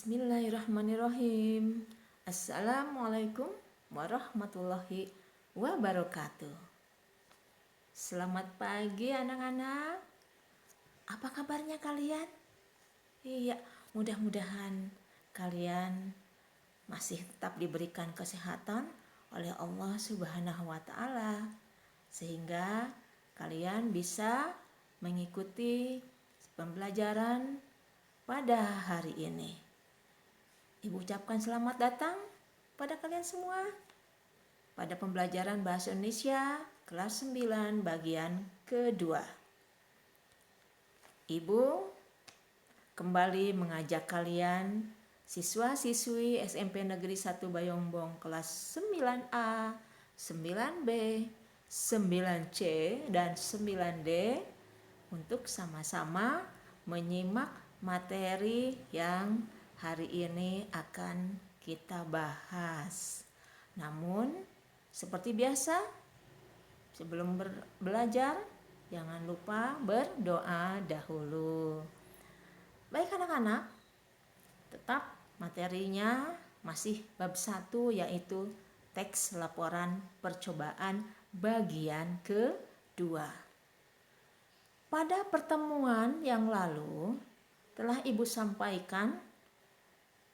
Bismillahirrahmanirrahim. Assalamualaikum warahmatullahi wabarakatuh. Selamat pagi anak-anak. Apa kabarnya kalian? Iya, mudah-mudahan kalian masih tetap diberikan kesehatan oleh Allah Subhanahu wa taala sehingga kalian bisa mengikuti pembelajaran pada hari ini. Ibu ucapkan selamat datang pada kalian semua pada pembelajaran Bahasa Indonesia kelas 9 bagian kedua. Ibu kembali mengajak kalian siswa-siswi SMP Negeri 1 Bayombong kelas 9A, 9B, 9C, dan 9D untuk sama-sama menyimak materi yang hari ini akan kita bahas. Namun, seperti biasa, sebelum belajar, jangan lupa berdoa dahulu. Baik anak-anak, tetap materinya masih bab 1 yaitu teks laporan percobaan bagian kedua. Pada pertemuan yang lalu, telah Ibu sampaikan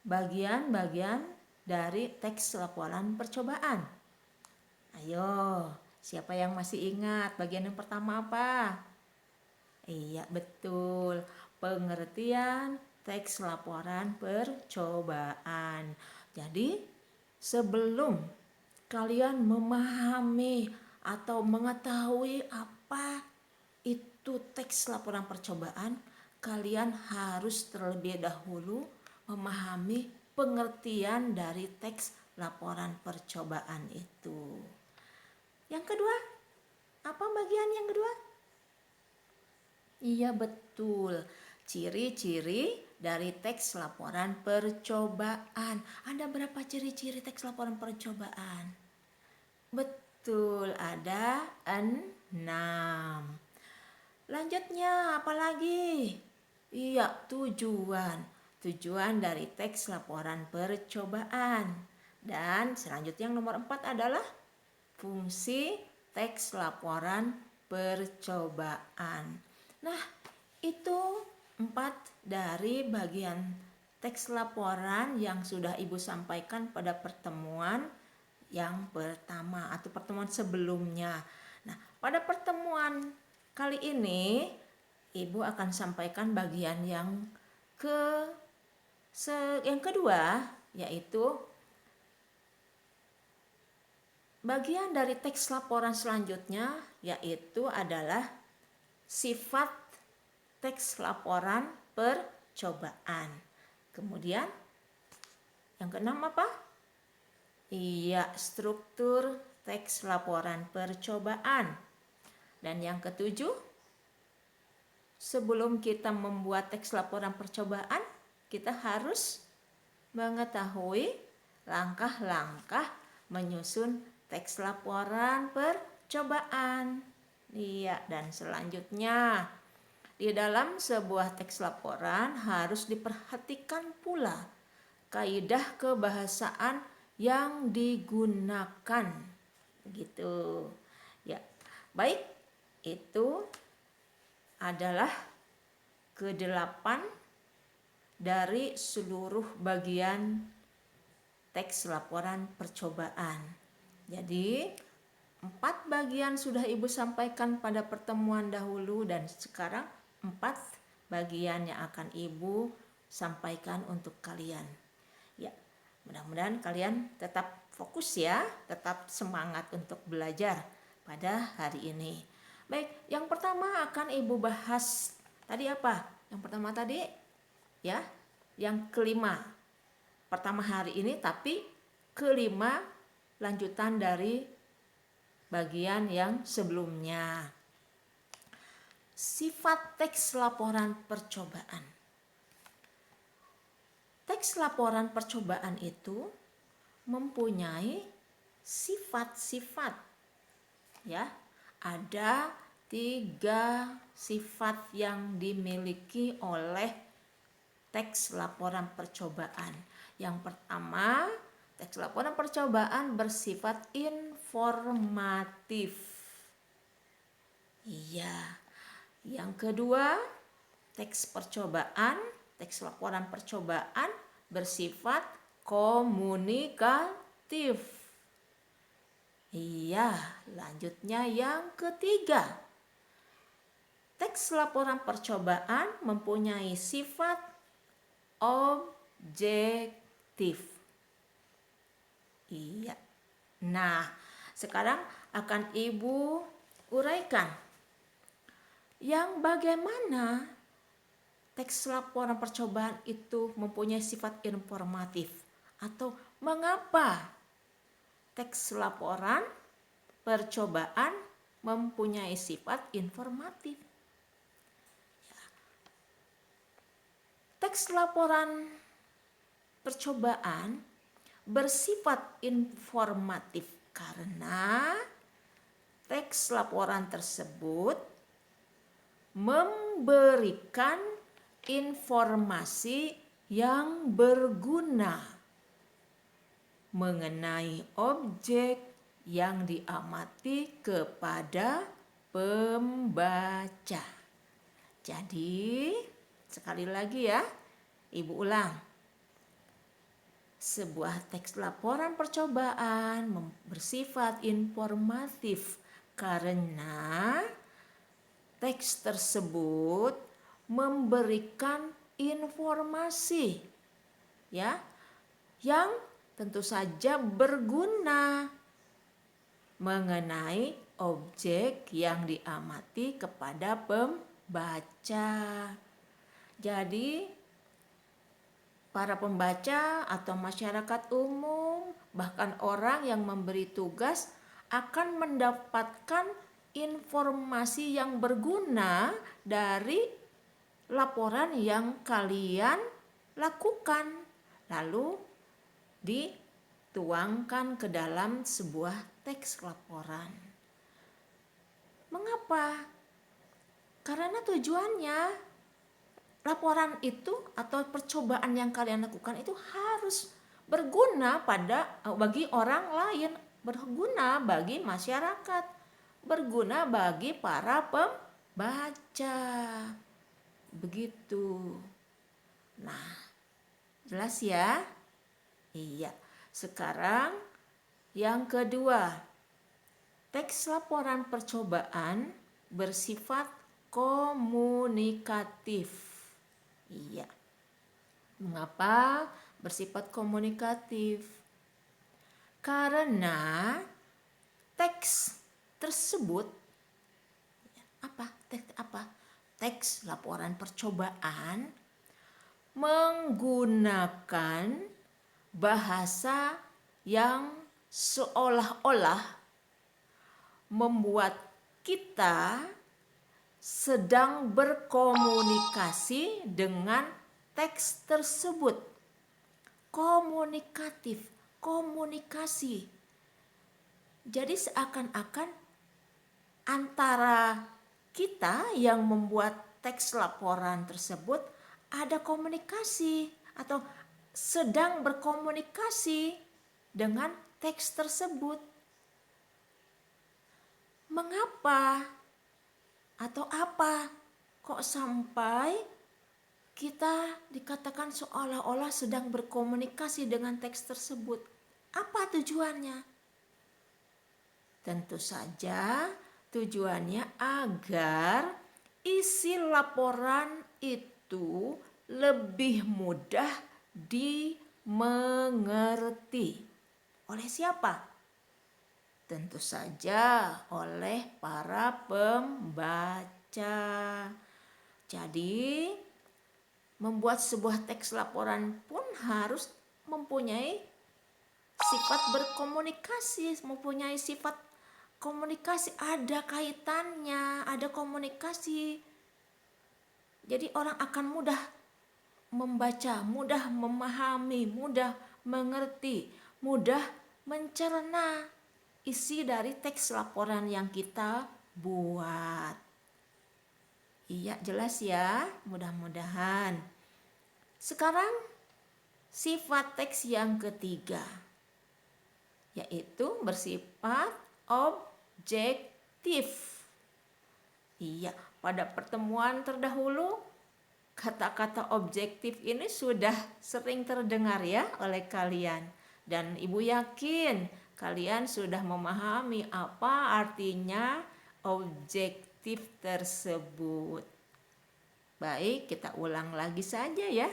bagian-bagian dari teks laporan percobaan. Ayo, siapa yang masih ingat bagian yang pertama apa? Iya, betul. Pengertian teks laporan percobaan. Jadi, sebelum kalian memahami atau mengetahui apa itu teks laporan percobaan, kalian harus terlebih dahulu memahami pengertian dari teks laporan percobaan itu. Yang kedua, apa bagian yang kedua? Iya betul, ciri-ciri dari teks laporan percobaan. Ada berapa ciri-ciri teks laporan percobaan? Betul, ada 6. Lanjutnya apa lagi? Iya, tujuan dari teks laporan percobaan. Dan selanjutnya yang nomor 4 adalah fungsi teks laporan percobaan. Nah, itu 4 dari bagian teks laporan yang sudah Ibu sampaikan pada pertemuan yang pertama atau pertemuan sebelumnya. Nah, pada pertemuan kali ini Ibu akan sampaikan bagian yang kedua, yaitu bagian dari teks laporan selanjutnya, yaitu adalah sifat teks laporan percobaan. Kemudian yang keenam apa? Iya, struktur teks laporan percobaan. Dan yang ketujuh, sebelum kita membuat teks laporan percobaan, kita harus mengetahui langkah-langkah menyusun teks laporan percobaan. Iya, dan selanjutnya di dalam sebuah teks laporan harus diperhatikan pula kaidah kebahasaan yang digunakan. Gitu. Ya. Baik, itu adalah ke-8 dari seluruh bagian teks laporan percobaan. Jadi 4 bagian sudah Ibu sampaikan pada pertemuan dahulu dan sekarang 4 bagian yang akan Ibu sampaikan untuk kalian. Ya, mudah-mudahan kalian tetap fokus ya, tetap semangat untuk belajar pada hari ini. Baik, yang pertama akan Ibu bahas tadi apa? Yang pertama tadi ya, yang kelima. Pertama hari ini tapi kelima lanjutan dari bagian yang sebelumnya. Sifat teks laporan percobaan. Teks laporan percobaan itu mempunyai sifat-sifat. Ya, ada 3 sifat yang dimiliki oleh teks laporan percobaan. Yang pertama, teks laporan percobaan bersifat informatif. Iya. Yang kedua, teks laporan percobaan bersifat komunikatif. Iya, lanjutnya yang ketiga. Teks laporan percobaan mempunyai sifat objektif. Iya. Nah, sekarang akan Ibu uraikan yang bagaimana teks laporan percobaan itu mempunyai sifat informatif atau mengapa teks laporan percobaan mempunyai sifat informatif. Teks laporan percobaan bersifat informatif karena teks laporan tersebut memberikan informasi yang berguna mengenai objek yang diamati kepada pembaca. Jadi, sekali lagi ya, Ibu ulang. Sebuah teks laporan percobaan bersifat informatif karena teks tersebut memberikan informasi ya yang tentu saja berguna mengenai objek yang diamati kepada pembaca. Jadi para pembaca atau masyarakat umum bahkan orang yang memberi tugas akan mendapatkan informasi yang berguna dari laporan yang kalian lakukan, lalu dituangkan ke dalam sebuah teks laporan. Mengapa? Karena tujuannya laporan itu atau percobaan yang kalian lakukan itu harus berguna bagi orang lain, berguna bagi masyarakat, berguna bagi para pembaca. Begitu. Nah, jelas ya? Iya. Sekarang yang kedua, teks laporan percobaan bersifat komunikatif. Iya. Mengapa bersifat komunikatif? Karena teks tersebut teks laporan percobaan menggunakan bahasa yang seolah-olah membuat kita sedang berkomunikasi dengan teks tersebut. Komunikatif, komunikasi. Jadi seakan-akan antara kita yang membuat teks laporan tersebut ada komunikasi atau sedang berkomunikasi dengan teks tersebut. Mengapa? Atau apa kok sampai kita dikatakan seolah-olah sedang berkomunikasi dengan teks tersebut? Apa tujuannya? Tentu saja tujuannya agar isi laporan itu lebih mudah dimengerti. Oleh siapa? Tentu saja oleh para pembaca. Jadi membuat sebuah teks laporan pun harus mempunyai sifat berkomunikasi, mempunyai sifat komunikasi, ada kaitannya, ada komunikasi. Jadi orang akan mudah membaca, mudah memahami, mudah mengerti, mudah mencerna isi dari teks laporan yang kita buat. Iya, jelas ya, mudah-mudahan. Sekarang sifat teks yang ketiga, yaitu bersifat objektif. Iya, pada pertemuan terdahulu kata-kata objektif ini sudah sering terdengar ya oleh kalian. Dan Ibu yakin kalian sudah memahami apa artinya objektif tersebut. Baik, kita ulang lagi saja ya.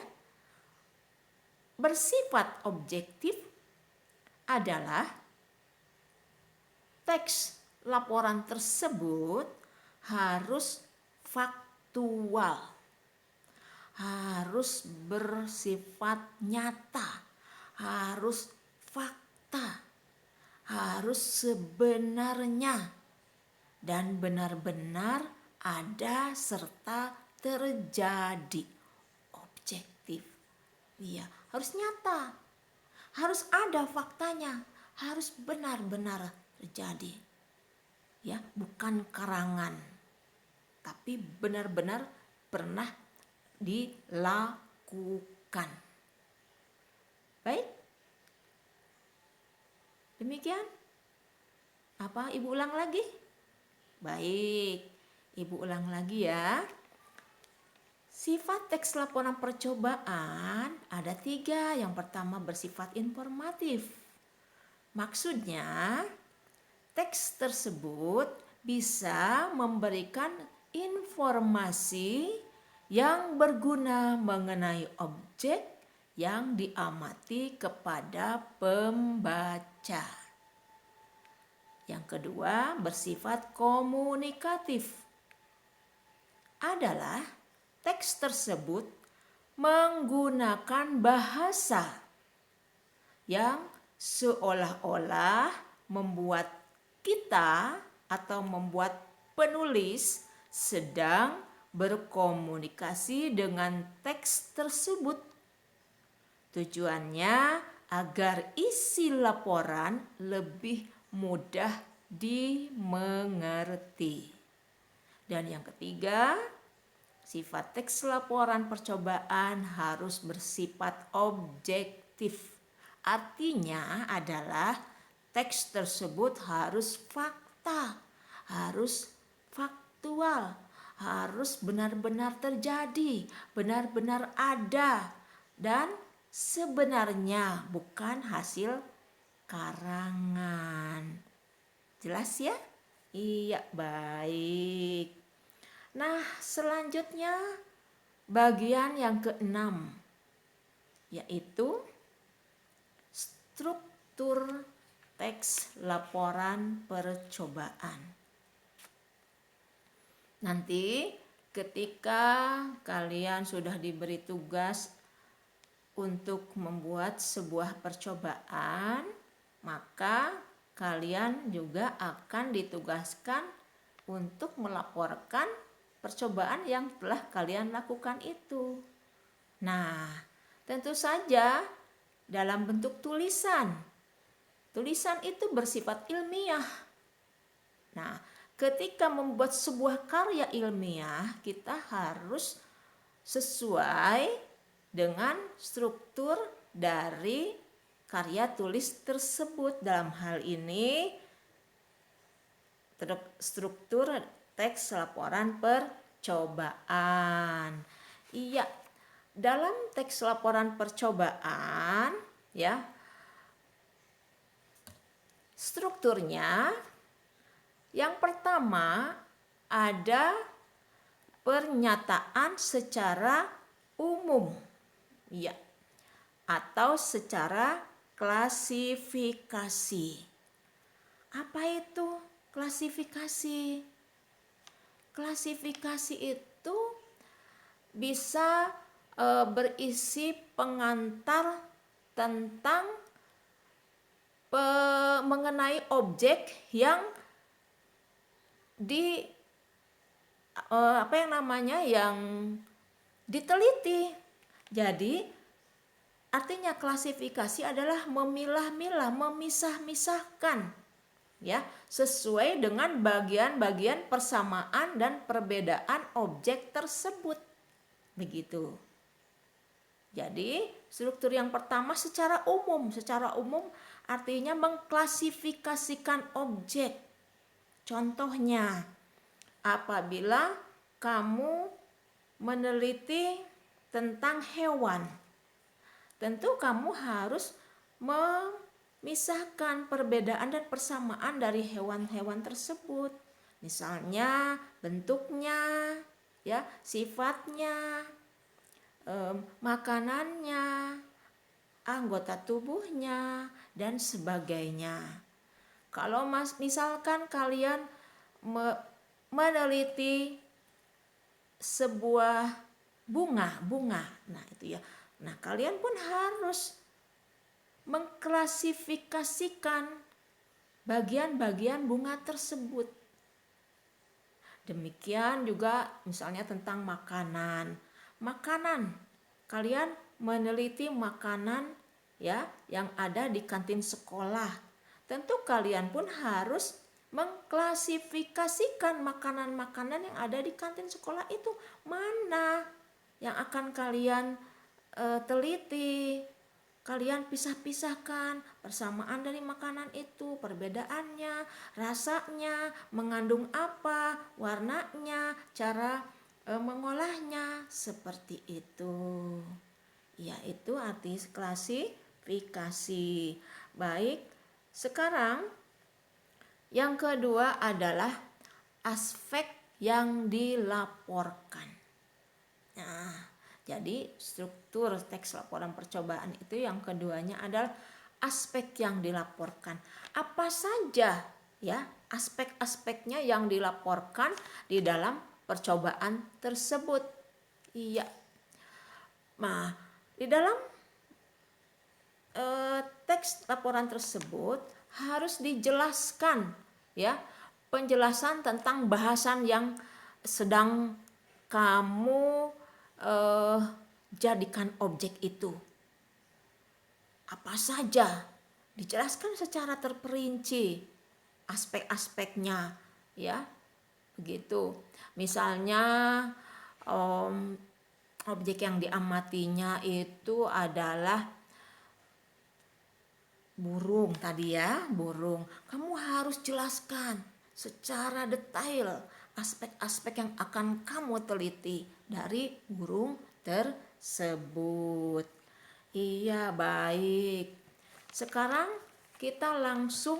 Bersifat objektif adalah teks laporan tersebut harus faktual, harus bersifat nyata, harus fakta, harus sebenarnya, dan benar-benar ada serta terjadi. Objektif. Iya, harus nyata, harus ada faktanya, harus benar-benar terjadi. Ya, bukan karangan, tapi benar-benar pernah dilakukan. Baik, demikian. Apa Ibu ulang lagi? Baik, Ibu ulang lagi ya. Sifat teks laporan percobaan ada 3. Yang pertama bersifat informatif. Maksudnya, teks tersebut bisa memberikan informasi yang berguna mengenai objek yang diamati kepada pembaca. Yang kedua, bersifat komunikatif. Adalah teks tersebut menggunakan bahasa yang seolah-olah membuat kita atau membuat penulis sedang berkomunikasi dengan teks tersebut. Tujuannya agar isi laporan lebih mudah dimengerti. Dan yang ketiga, sifat teks laporan percobaan harus bersifat objektif. Artinya adalah teks tersebut harus fakta, harus faktual, harus benar-benar terjadi, benar-benar ada, dan sebenarnya bukan hasil karangan. Jelas ya? Iya, baik. Nah, selanjutnya bagian yang ke-6, yaitu struktur teks laporan percobaan. Nanti ketika kalian sudah diberi tugas untuk membuat sebuah percobaan, maka kalian juga akan ditugaskan untuk melaporkan percobaan yang telah kalian lakukan itu. Nah, tentu saja dalam bentuk tulisan. Tulisan itu bersifat ilmiah. Nah, ketika membuat sebuah karya ilmiah, kita harus sesuai dengan struktur dari karya tulis tersebut. Dalam hal ini, struktur teks laporan percobaan. Iya, dalam teks laporan percobaan ya, strukturnya yang pertama ada pernyataan secara umum. Ya, atau secara klasifikasi. Apa itu klasifikasi? Klasifikasi itu bisa berisi pengantar tentang mengenai objek yang yang diteliti. Jadi artinya klasifikasi adalah memilah-milah, memisah-misahkan, ya, sesuai dengan bagian-bagian persamaan dan perbedaan objek tersebut. Begitu. Jadi struktur yang pertama secara umum. Secara umum artinya mengklasifikasikan objek. Contohnya, apabila kamu meneliti tentang hewan, tentu kamu harus memisahkan perbedaan dan persamaan dari hewan-hewan tersebut. Misalnya bentuknya, ya, sifatnya, makanannya, anggota tubuhnya, dan sebagainya. Kalau misalkan kalian meneliti sebuah bunga, nah itu ya. Nah, kalian pun harus mengklasifikasikan bagian-bagian bunga tersebut. Demikian juga misalnya tentang makanan. Makanan, kalian meneliti makanan ya yang ada di kantin sekolah. Tentu kalian pun harus mengklasifikasikan makanan-makanan yang ada di kantin sekolah itu mana yang akan kalian teliti. Kalian pisah-pisahkan persamaan dari makanan itu, perbedaannya, rasanya, mengandung apa, warnanya, cara mengolahnya, seperti itu. Yaitu arti klasifikasi. Baik, sekarang yang kedua adalah aspek yang dilaporkan. Nah, jadi struktur teks laporan percobaan itu yang keduanya adalah aspek yang dilaporkan. Apa saja ya aspek-aspeknya yang dilaporkan di dalam percobaan tersebut? Iya. Nah, di dalam teks laporan tersebut harus dijelaskan ya penjelasan tentang bahasan yang sedang kamu jadikan objek itu. Apa saja dijelaskan secara terperinci aspek-aspeknya ya begitu. Misalnya objek yang diamatinya itu adalah burung tadi ya, burung. Kamu harus jelaskan secara detail aspek-aspek yang akan kamu teliti dari burung tersebut. Iya, baik. Sekarang kita langsung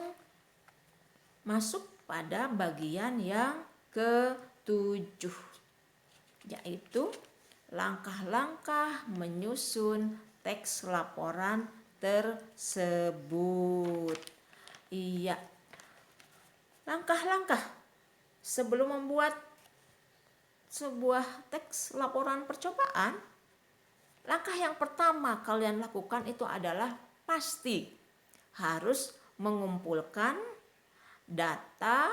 masuk pada bagian yang ke-7, yaitu langkah-langkah menyusun teks laporan tersebut. Iya. Langkah-langkah sebelum membuat sebuah teks laporan percobaan, langkah yang pertama kalian lakukan itu adalah pasti harus mengumpulkan data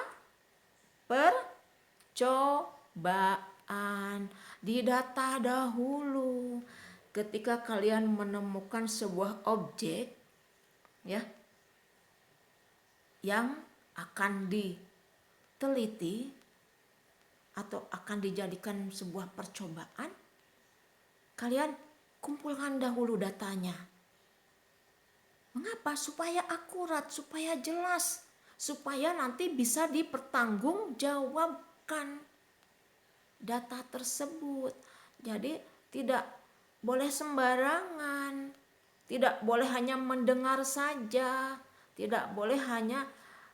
percobaan. Didata dahulu ketika kalian menemukan sebuah objek ya yang akan diteliti atau akan dijadikan sebuah percobaan, kalian kumpulkan dahulu datanya. Mengapa? Supaya akurat, supaya jelas, supaya nanti bisa dipertanggungjawabkan data tersebut. Jadi tidak boleh sembarangan, tidak boleh hanya mendengar saja, tidak boleh hanya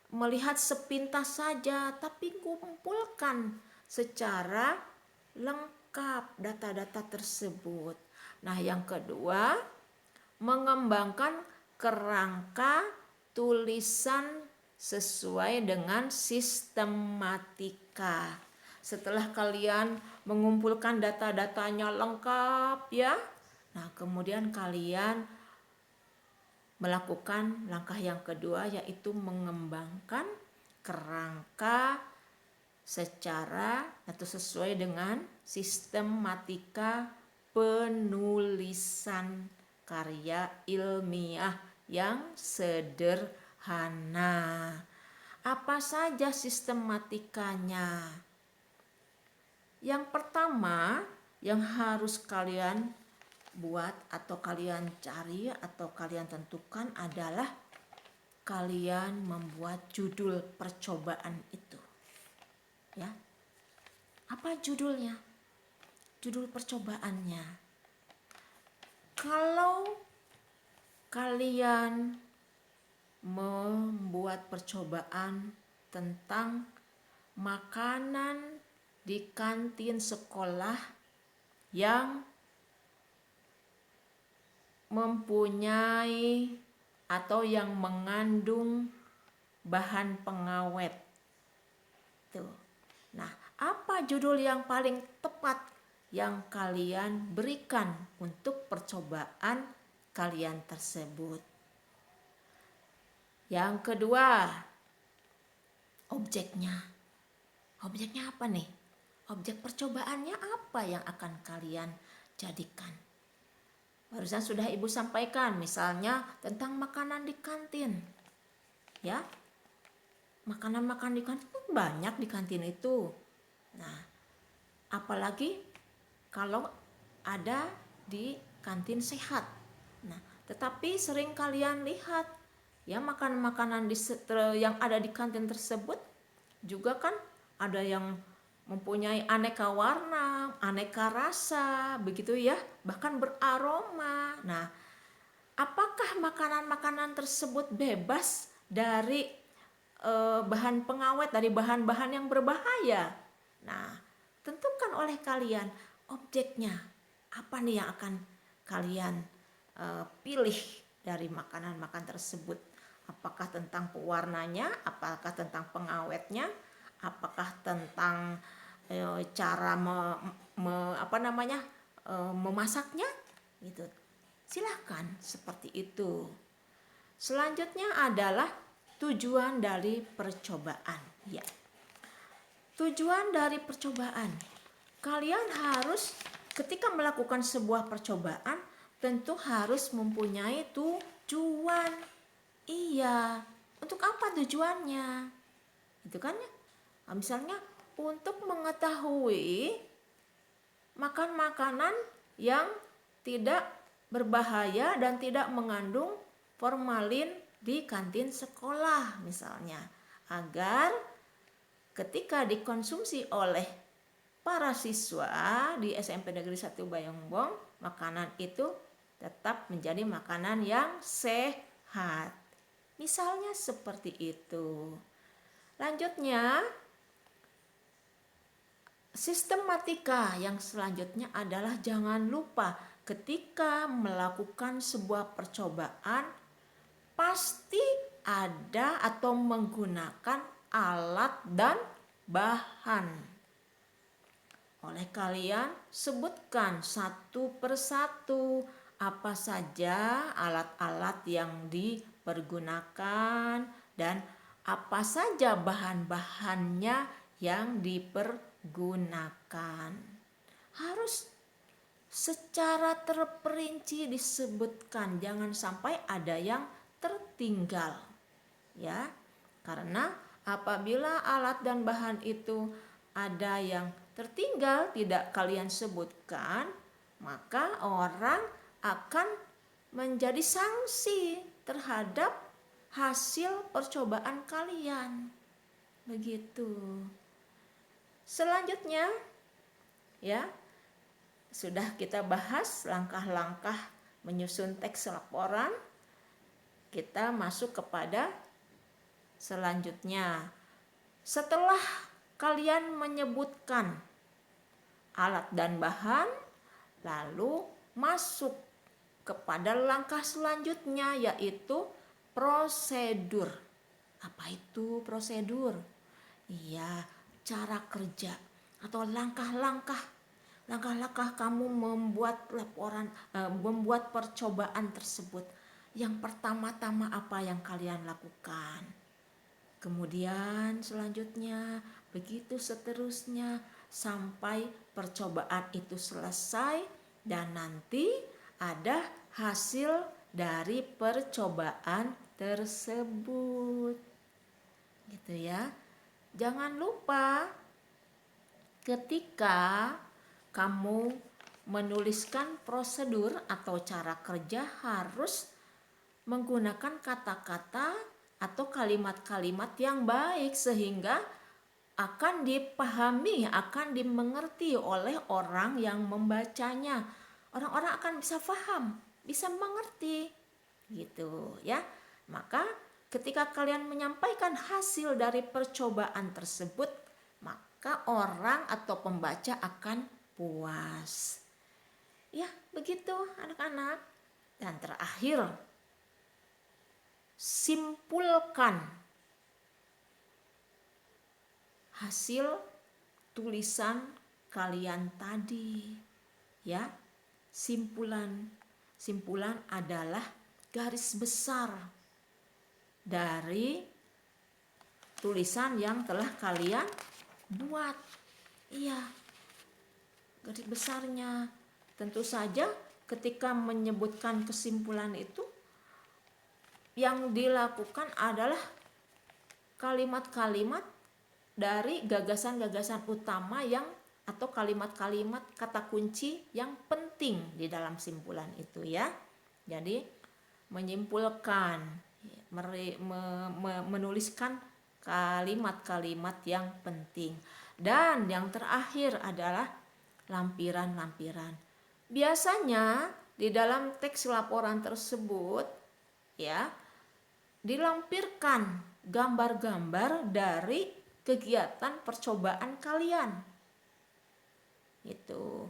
melihat sepintas saja, tapi kumpulkan secara lengkap data-data tersebut. Nah, yang kedua, mengembangkan kerangka tulisan sesuai dengan sistematika. Setelah kalian mengumpulkan data-datanya lengkap ya, nah kemudian kalian melakukan langkah yang kedua, yaitu mengembangkan kerangka secara atau sesuai dengan sistematika penulisan karya ilmiah yang sederhana. Apa saja sistematikanya? Yang pertama yang harus kalian buat atau kalian cari atau kalian tentukan adalah kalian membuat judul percobaan itu. Ya. Apa judulnya? Judul percobaannya. Kalau kalian membuat percobaan tentang makanan di kantin sekolah yang mempunyai atau yang mengandung bahan pengawet. Tuh. Nah, apa judul yang paling tepat yang kalian berikan untuk percobaan kalian tersebut? Yang kedua, objeknya. Objeknya apa nih? Objek percobaannya apa yang akan kalian jadikan? Barusan sudah Ibu sampaikan, misalnya tentang makanan di kantin. Ya, makanan-makanan di kantin banyak di kantin itu. Nah, apalagi kalau ada di kantin sehat. Nah, tetapi sering kalian lihat ya makanan-makanan yang ada di kantin tersebut juga kan ada yang mempunyai aneka warna, aneka rasa, begitu ya, bahkan beraroma. Nah, apakah makanan-makanan tersebut bebas dari bahan pengawet, dari bahan-bahan yang berbahaya? Nah, tentukan oleh kalian objeknya. Apa nih yang akan kalian pilih dari makanan-makanan tersebut? Apakah tentang pewarnanya, apakah tentang pengawetnya, apakah tentang cara memasaknya gitu. Silahkan seperti itu. Selanjutnya adalah tujuan dari percobaan. Ya. Tujuan dari percobaan. Kalian harus ketika melakukan sebuah percobaan tentu harus mempunyai tujuan. Iya, untuk apa tujuannya? Itu kan ya. Misalnya untuk mengetahui makan makanan yang tidak berbahaya dan tidak mengandung formalin di kantin sekolah misalnya, agar ketika dikonsumsi oleh para siswa di SMP Negeri 1 Bayongbong, makanan itu tetap menjadi makanan yang sehat. Misalnya seperti itu. Lanjutnya, sistematika yang selanjutnya adalah jangan lupa ketika melakukan sebuah percobaan pasti ada atau menggunakan alat dan bahan. Oleh kalian sebutkan satu persatu apa saja alat-alat yang dipergunakan dan apa saja bahan-bahannya yang dipergunakan. Harus secara terperinci disebutkan, jangan sampai ada yang tertinggal. Ya, karena apabila alat dan bahan itu ada yang tertinggal tidak kalian sebutkan, maka orang akan menjadi sanksi terhadap hasil percobaan kalian. Begitu. Selanjutnya ya, sudah kita bahas langkah-langkah menyusun teks laporan. Kita masuk kepada selanjutnya. Setelah kalian menyebutkan alat dan bahan, lalu masuk kepada langkah selanjutnya, yaitu prosedur. Apa itu prosedur? Iya, cara kerja atau langkah-langkah kamu membuat laporan, membuat percobaan tersebut. Yang pertama-tama apa yang kalian lakukan? Kemudian selanjutnya begitu seterusnya sampai percobaan itu selesai dan nanti ada hasil dari percobaan tersebut. Gitu ya. Jangan lupa ketika kamu menuliskan prosedur atau cara kerja harus menggunakan kata-kata atau kalimat-kalimat yang baik sehingga akan dipahami, akan dimengerti oleh orang yang membacanya. Orang-orang akan bisa paham, bisa mengerti gitu ya. Maka ketika kalian menyampaikan hasil dari percobaan tersebut, maka orang atau pembaca akan puas. Ya, begitu anak-anak. Dan terakhir, simpulkan hasil tulisan kalian tadi. Ya, simpulan adalah garis besar dari tulisan yang telah kalian buat. Iya, garis besarnya. Tentu saja ketika menyebutkan kesimpulan itu, yang dilakukan adalah kalimat-kalimat dari gagasan-gagasan utama yang atau kalimat-kalimat kata kunci yang penting di dalam simpulan itu ya. Jadi menyimpulkan, menuliskan kalimat-kalimat yang penting. Dan yang terakhir adalah lampiran-lampiran. Biasanya di dalam teks laporan tersebut ya dilampirkan gambar-gambar dari kegiatan percobaan kalian. Itu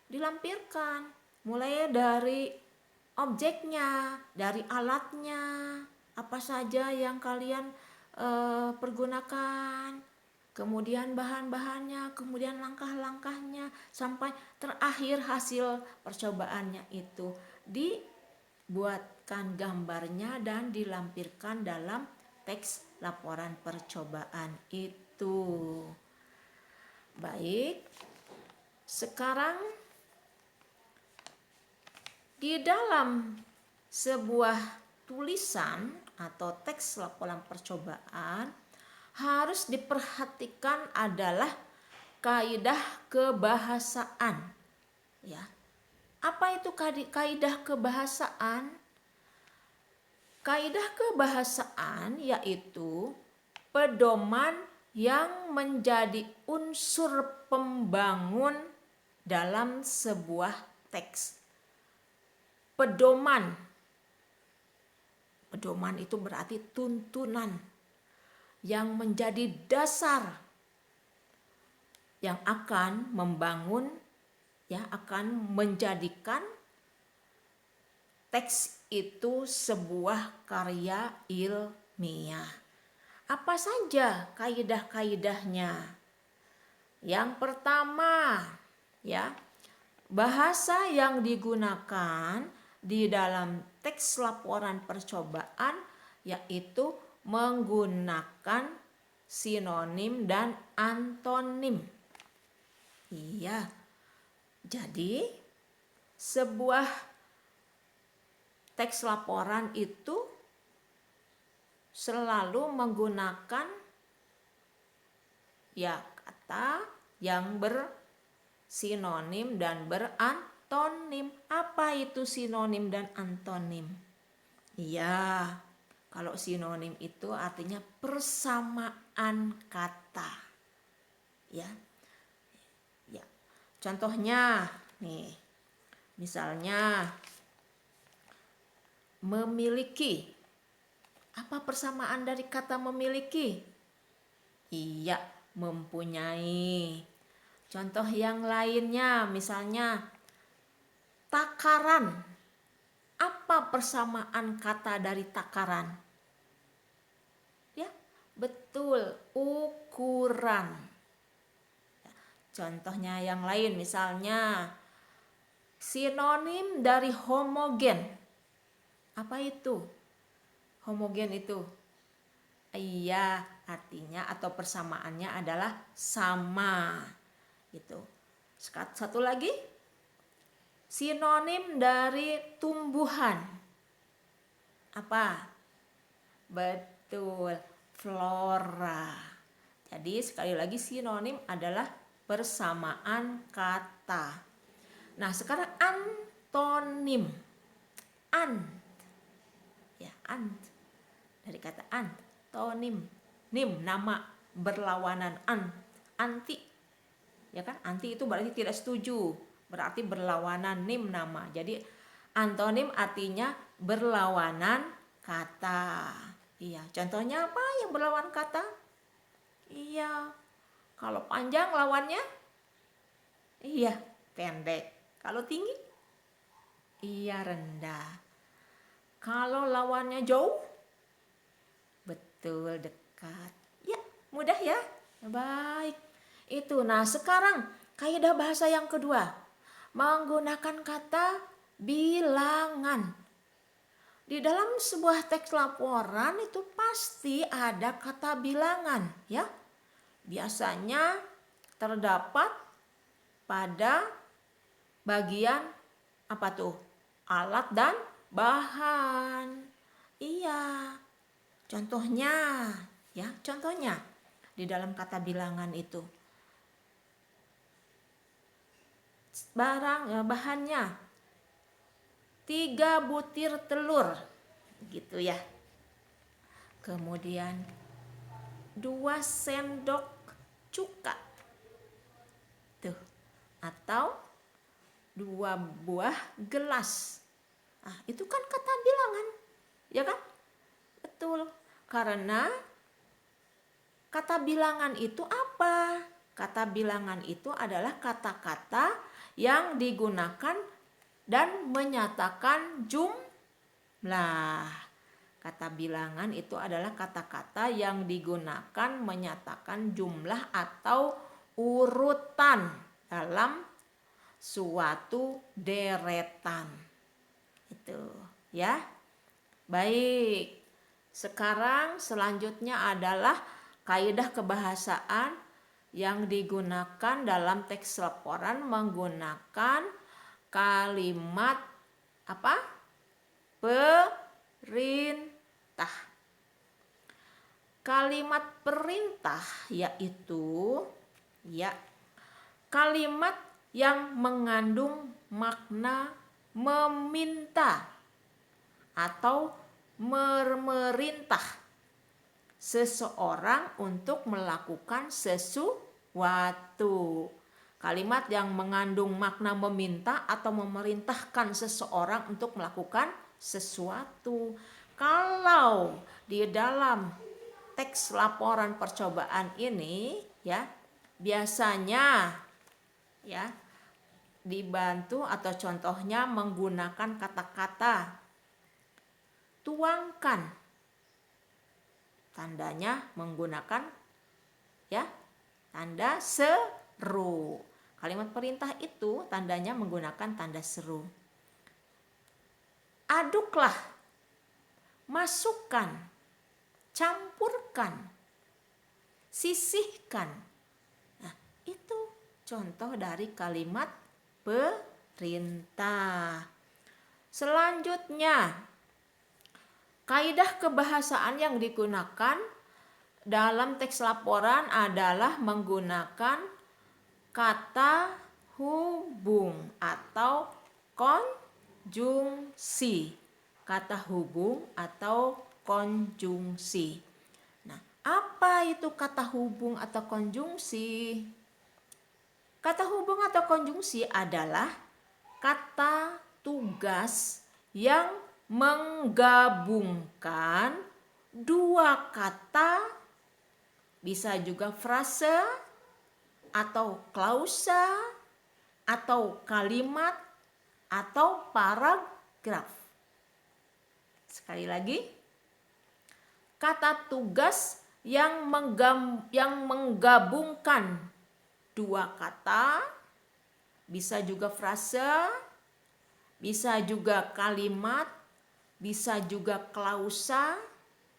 dilampirkan mulai dari objeknya, dari alatnya, apa saja yang kalian pergunakan, kemudian bahan-bahannya, kemudian langkah-langkahnya, sampai terakhir hasil percobaannya itu dibuatkan gambarnya dan dilampirkan dalam teks laporan percobaan itu. Baik, sekarang di dalam sebuah tulisan atau teks laporan percobaan harus diperhatikan adalah kaidah kebahasaan. Ya. Apa itu kaidah kebahasaan? Kaidah kebahasaan yaitu pedoman yang menjadi unsur pembangun dalam sebuah teks. Pedoman itu berarti tuntunan yang menjadi dasar yang akan membangun, ya, akan menjadikan teks itu sebuah karya ilmiah. Apa saja kaidah-kaidahnya? Yang pertama, ya, bahasa yang digunakan di dalam teks laporan percobaan yaitu menggunakan sinonim dan antonim. Iya. Jadi sebuah teks laporan itu selalu menggunakan ya kata yang bersinonim dan berantonim. Apa itu sinonim dan antonim? Iya, kalau sinonim itu artinya persamaan kata. Ya. Ya. Contohnya nih. Misalnya memiliki. Apa persamaan dari kata memiliki? Iya, mempunyai. Contoh yang lainnya misalnya takaran. Apa persamaan kata dari takaran? Ya, betul, ukuran. Contohnya yang lain misalnya sinonim dari homogen. Apa itu? Homogen itu? Iya, artinya atau persamaannya adalah sama. Gitu. Satu lagi, sinonim dari tumbuhan. Apa? Betul, flora. Jadi sekali lagi sinonim adalah persamaan kata. Nah, sekarang antonim. Ant. Ya, ant. Dari kata antonim. Nim, nama, berlawanan. Anti. Ya kan? Anti itu berarti tidak setuju. Berarti berlawanan. Nim, nama. Jadi antonim artinya berlawanan kata. Iya, contohnya apa yang berlawan kata? Iya, kalau panjang lawannya? Iya, pendek. Kalau tinggi? Iya, rendah. Kalau lawannya jauh? Betul, dekat. Ya, mudah ya. Baik. Itu. Nah, sekarang kaidah bahasa yang kedua. Menggunakan kata bilangan. Di dalam sebuah teks laporan itu pasti ada kata bilangan, ya. Biasanya terdapat pada bagian apa tuh? Alat dan bahan. Iya. Contohnya, ya, contohnya di dalam kata bilangan itu. Bahannya 3 butir telur. Gitu ya. Kemudian 2 sendok cuka. Tuh. Atau 2 buah gelas. Ah, itu kan kata bilangan. Ya kan? Betul. Karena kata bilangan itu apa? Kata bilangan itu adalah kata-kata yang digunakan dan menyatakan jumlah. Kata bilangan itu adalah kata-kata yang digunakan menyatakan jumlah atau urutan dalam suatu deretan. Itu, ya. Baik. Sekarang selanjutnya adalah kaidah kebahasaan yang digunakan dalam teks laporan menggunakan kalimat apa? Perintah. Kalimat perintah yaitu kalimat yang mengandung makna meminta atau memerintah seseorang untuk melakukan sesuatu. Kalimat yang mengandung makna meminta atau memerintahkan seseorang untuk melakukan sesuatu. Kalau di dalam teks laporan percobaan ini ya biasanya ya dibantu atau contohnya menggunakan kata-kata tuangkan. Tandanya menggunakan ya tanda seru. Kalimat perintah itu tandanya menggunakan tanda seru. Aduklah, masukkan, campurkan, sisihkan. Nah, itu contoh dari kalimat perintah. Selanjutnya, kaidah kebahasaan yang digunakan dalam teks laporan adalah menggunakan kata hubung atau konjungsi. Kata hubung atau konjungsi. Nah, apa itu kata hubung atau konjungsi? Kata hubung atau konjungsi adalah kata tugas yang menggabungkan dua kata, bisa juga frase atau klausa atau kalimat atau paragraf. Sekali lagi, kata tugas yang menggabungkan dua kata, bisa juga frase, bisa juga kalimat, bisa juga klausa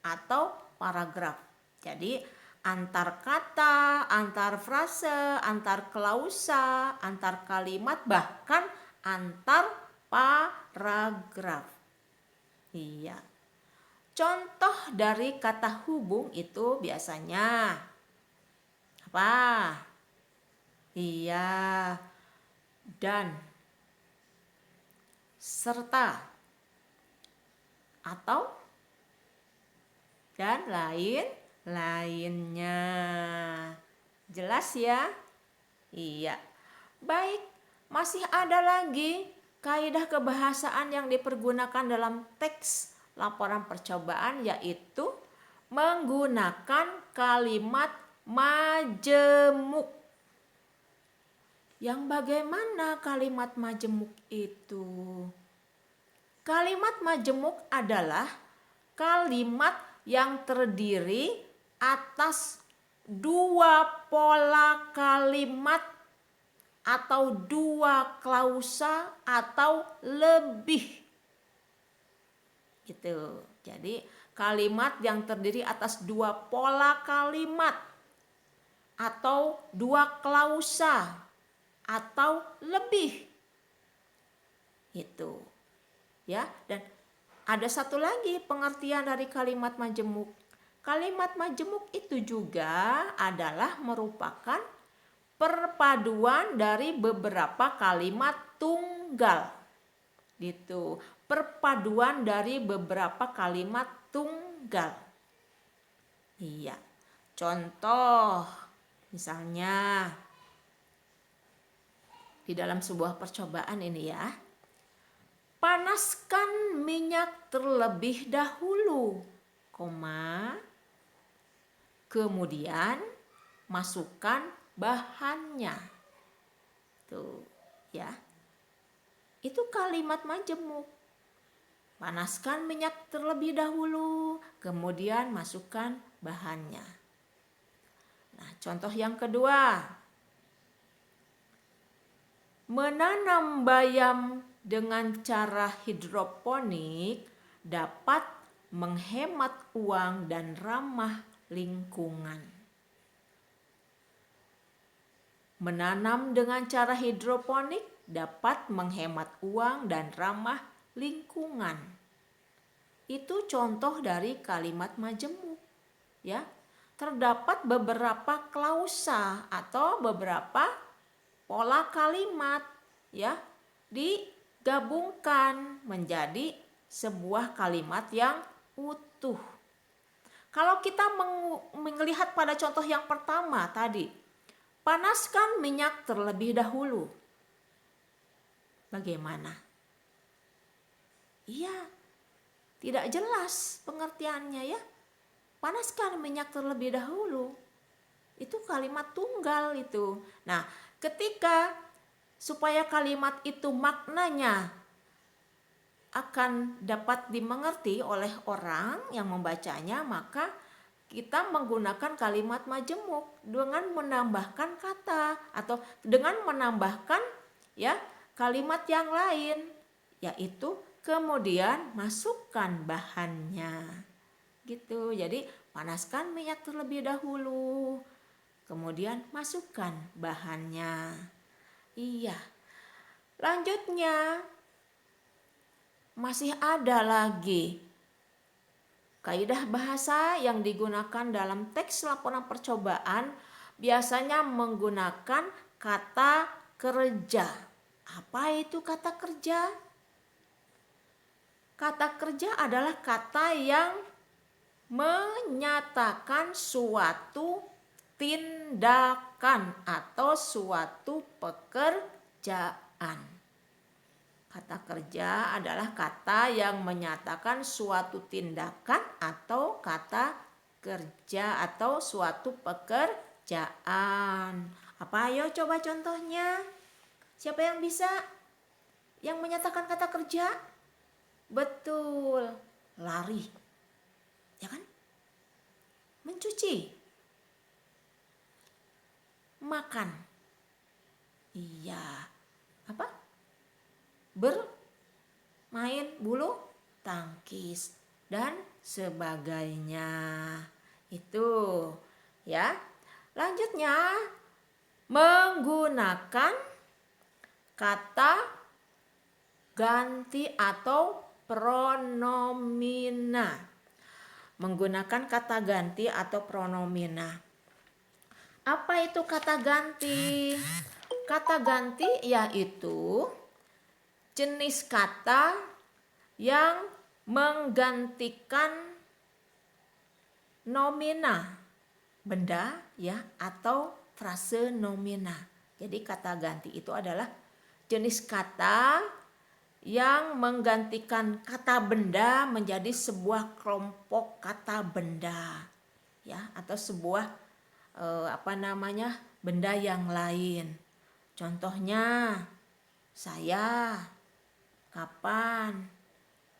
atau paragraf. Jadi antar kata, antar frase, antar klausa, antar kalimat, bahkan antar paragraf. Iya. Contoh dari kata hubung itu biasanya apa? Iya. Dan, serta, atau, dan lainnya. Jelas ya? Iya. Baik, masih ada lagi kaidah kebahasaan yang dipergunakan dalam teks laporan percobaan, yaitu menggunakan kalimat majemuk. Yang bagaimana kalimat majemuk itu? Kalimat majemuk adalah kalimat yang terdiri atas dua pola kalimat atau dua klausa atau lebih. Gitu. Jadi kalimat yang terdiri atas dua pola kalimat atau dua klausa atau lebih. Itu. Ya, dan ada satu lagi pengertian dari kalimat majemuk. Kalimat majemuk itu juga adalah merupakan perpaduan dari beberapa kalimat tunggal. Gitu. Perpaduan dari beberapa kalimat tunggal. Iya. Contoh, misalnya di dalam sebuah percobaan ini ya. Panaskan minyak terlebih dahulu, kemudian masukkan bahannya. Tuh, ya. Itu kalimat majemuk. Panaskan minyak terlebih dahulu, kemudian masukkan bahannya. Nah, contoh yang kedua. Menanam bayam dengan cara hidroponik dapat menghemat uang dan ramah lingkungan. Menanam dengan cara hidroponik dapat menghemat uang dan ramah lingkungan. Itu contoh dari kalimat majemuk, ya. Terdapat beberapa klausa atau beberapa pola kalimat, ya, digabungkan menjadi sebuah kalimat yang utuh. Kalau kita melihat pada contoh yang pertama tadi, panaskan minyak terlebih dahulu. Bagaimana? Iya, tidak jelas pengertiannya ya. Panaskan minyak terlebih dahulu. Itu kalimat tunggal itu. Nah, ketika supaya kalimat itu maknanya akan dapat dimengerti oleh orang yang membacanya, maka kita menggunakan kalimat majemuk dengan menambahkan kata atau dengan menambahkan ya kalimat yang lain, yaitu kemudian masukkan bahannya. Gitu. Jadi panaskan minyak terlebih dahulu. Kemudian masukkan bahannya. Iya. Lanjutnya masih ada lagi kaidah bahasa yang digunakan dalam teks laporan percobaan, biasanya menggunakan kata kerja. Apa itu kata kerja? Kata kerja adalah kata yang menyatakan suatu tindakan atau suatu pekerjaan. Kata kerja adalah kata yang menyatakan suatu tindakan atau kata kerja atau suatu pekerjaan. Apa ayo coba contohnya? Siapa yang bisa? Yang menyatakan kata kerja? Betul, lari. Ya kan? Mencuci. Makan. Iya. Apa? Bermain bulu tangkis dan sebagainya. Itu ya. Lanjutnya menggunakan kata ganti atau pronomina. Menggunakan kata ganti atau pronomina. Apa itu kata ganti? Kata ganti yaitu jenis kata yang menggantikan nomina benda ya atau frase nomina. Jadi kata ganti itu adalah jenis kata yang menggantikan kata benda menjadi sebuah kelompok kata benda ya atau sebuah benda yang lain. Contohnya saya, kapan,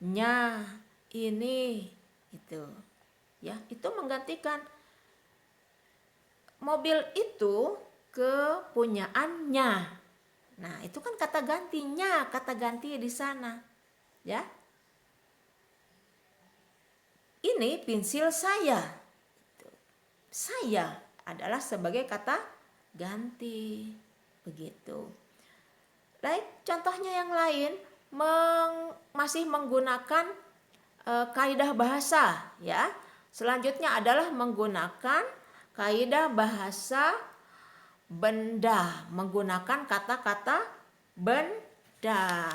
nya, ini itu. Ya, itu menggantikan mobil itu kepunyaannya. Nah, itu kan kata gantinya, kata ganti di sana. Ya. Ini pensil saya. Saya adalah sebagai kata ganti. Begitu. Baik, contohnya yang lain masih menggunakan kaidah bahasa, ya. Selanjutnya adalah menggunakan kaidah bahasa benda, menggunakan kata-kata benda.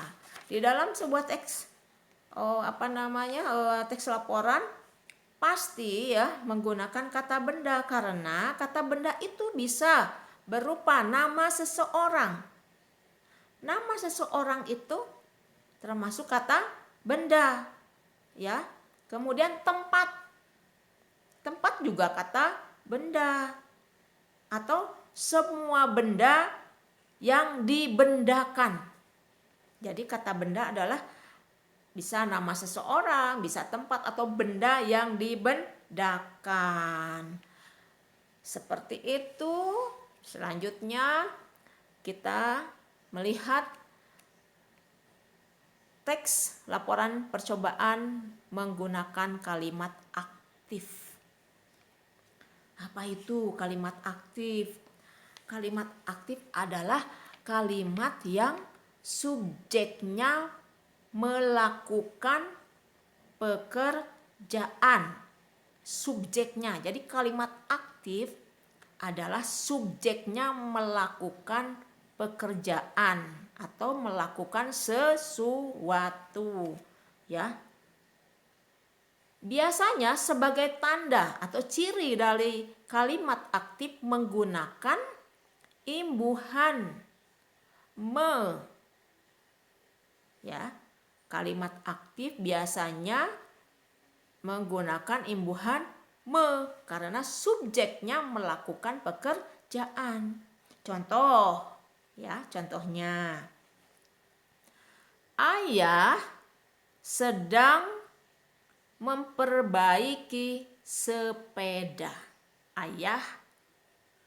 Di dalam sebuah teks teks laporan pasti ya menggunakan kata benda karena kata benda itu bisa berupa nama seseorang. Nama seseorang itu termasuk kata benda. Ya. Kemudian tempat. Tempat juga kata benda. Atau semua benda yang dibendakan. Jadi kata benda adalah bisa nama seseorang, bisa tempat atau benda yang dibendakan. Seperti itu. Selanjutnya kita melihat teks laporan percobaan menggunakan kalimat aktif. Apa itu kalimat aktif? Kalimat aktif adalah kalimat yang subjeknya melakukan pekerjaan. Subjeknya. Jadi kalimat aktif adalah subjeknya melakukan pekerjaan atau melakukan sesuatu. Ya. Biasanya sebagai tanda atau ciri dari kalimat aktif menggunakan imbuhan me. Ya, kalimat aktif biasanya menggunakan imbuhan me karena subjeknya melakukan pekerjaan. Contoh, ya, contohnya. Ayah sedang memperbaiki sepeda. Ayah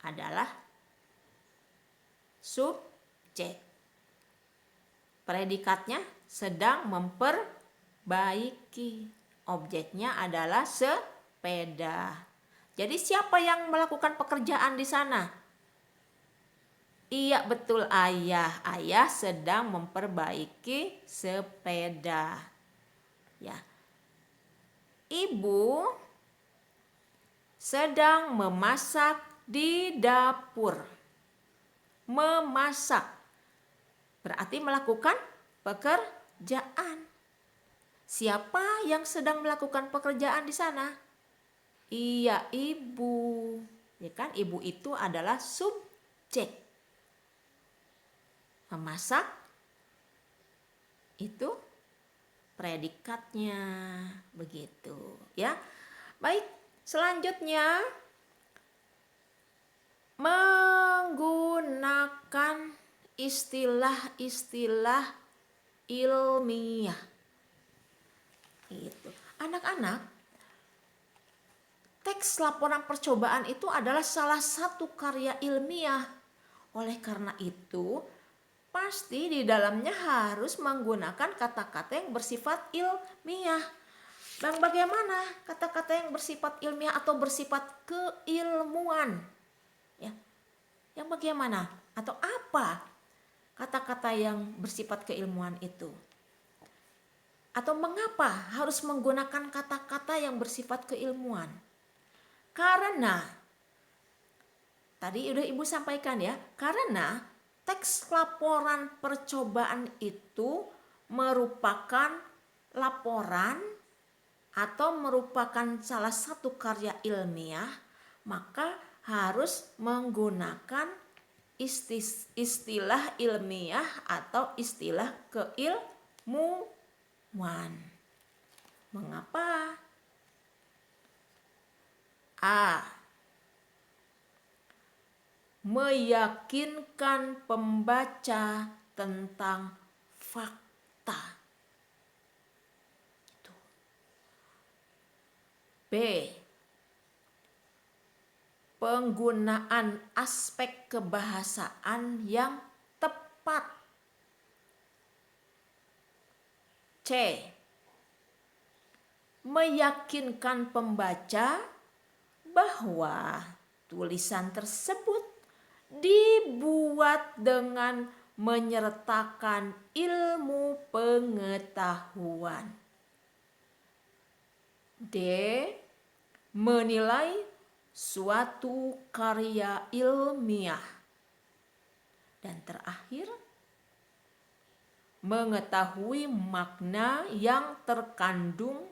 adalah subjek. Predikatnya sedang memperbaiki. Objeknya adalah sepeda. Jadi siapa yang melakukan pekerjaan di sana? Iya betul ayah. Ayah sedang memperbaiki sepeda. Ya. Ibu sedang memasak di dapur. Memasak berarti melakukan pekerjaan. Siapa yang sedang melakukan pekerjaan di sana? Iya, ibu. Ya kan, ibu itu adalah subjek. Memasak itu predikatnya, begitu ya. Baik, selanjutnya menggunakan istilah-istilah ilmiah. Itu. Anak-anak, teks laporan percobaan itu adalah salah satu karya ilmiah. Oleh karena itu, pasti di dalamnya harus menggunakan kata-kata yang bersifat ilmiah. Dan bagaimana kata-kata yang bersifat ilmiah atau bersifat keilmuan? Ya. Yang bagaimana? Atau apa kata-kata yang bersifat keilmuan itu? Atau mengapa harus menggunakan kata-kata yang bersifat keilmuan? Karena tadi udah Ibu sampaikan ya, karena teks laporan percobaan itu merupakan laporan atau merupakan salah satu karya ilmiah, maka harus menggunakan istilah ilmiah atau istilah keilmuan. Mengapa? A. Meyakinkan pembaca tentang fakta. B. Penggunaan aspek kebahasaan yang tepat. C. Meyakinkan pembaca bahwa tulisan tersebut dibuat dengan menyertakan ilmu pengetahuan. D. Menilai suatu karya ilmiah. Dan terakhir, mengetahui makna yang terkandung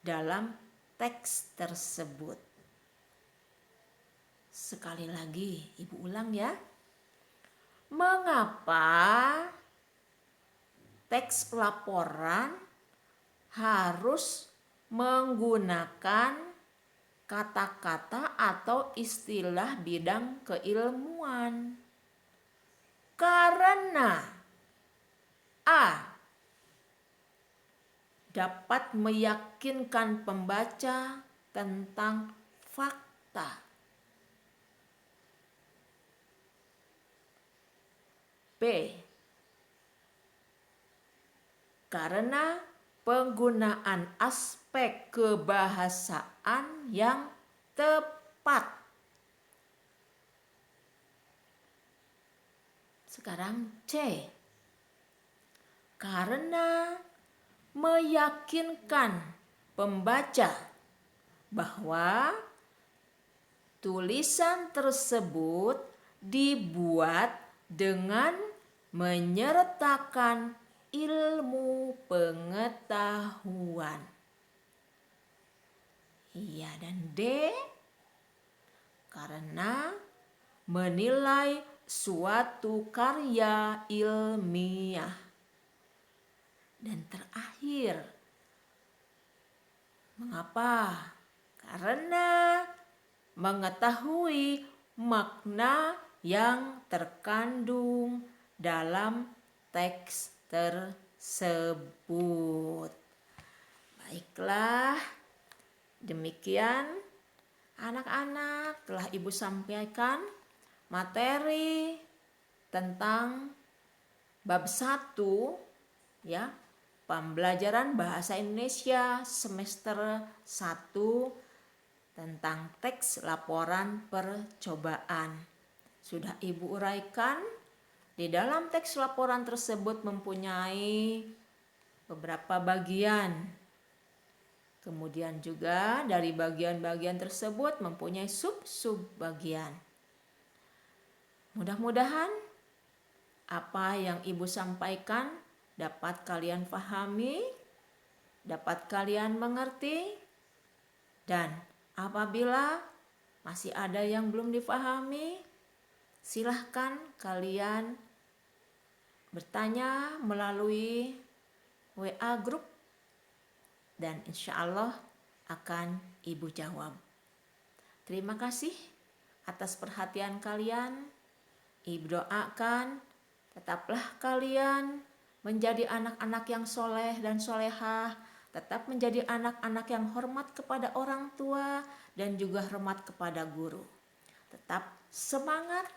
dalam teks tersebut. Sekali lagi, Ibu ulang ya. Mengapa teks laporan harus menggunakan kata-kata atau istilah bidang keilmuan? Karena A. Dapat meyakinkan pembaca tentang fakta. B. Karena penggunaan aspek kebahasaan yang tepat. Sekarang C. Karena meyakinkan pembaca bahwa tulisan tersebut dibuat dengan menyertakan ilmu pengetahuan. Iya, dan D. Karena menilai suatu karya ilmiah. Dan terakhir, mengapa? Karena mengetahui makna yang terkandung dalam teks tersebut. Baiklah, demikian anak-anak telah Ibu sampaikan materi tentang bab 1 ya, pembelajaran bahasa Indonesia semester 1 tentang teks laporan percobaan. Sudah Ibu uraikan, di dalam teks laporan tersebut mempunyai beberapa bagian. Kemudian juga dari bagian-bagian tersebut mempunyai sub-sub bagian. Mudah-mudahan apa yang Ibu sampaikan dapat kalian pahami, dapat kalian mengerti, dan apabila masih ada yang belum dipahami, silahkan kalian bertanya melalui WA grup dan insya Allah akan Ibu jawab. Terima kasih atas perhatian kalian. Ibu doakan tetaplah kalian menjadi anak-anak yang soleh dan solehah, tetap menjadi anak-anak yang hormat kepada orang tua dan juga hormat kepada guru. Tetap semangat,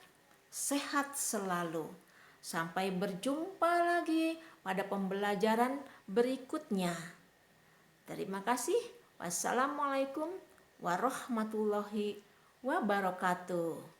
sehat selalu. Sampai berjumpa lagi pada pembelajaran berikutnya. Terima kasih. Wassalamualaikum warahmatullahi wabarakatuh.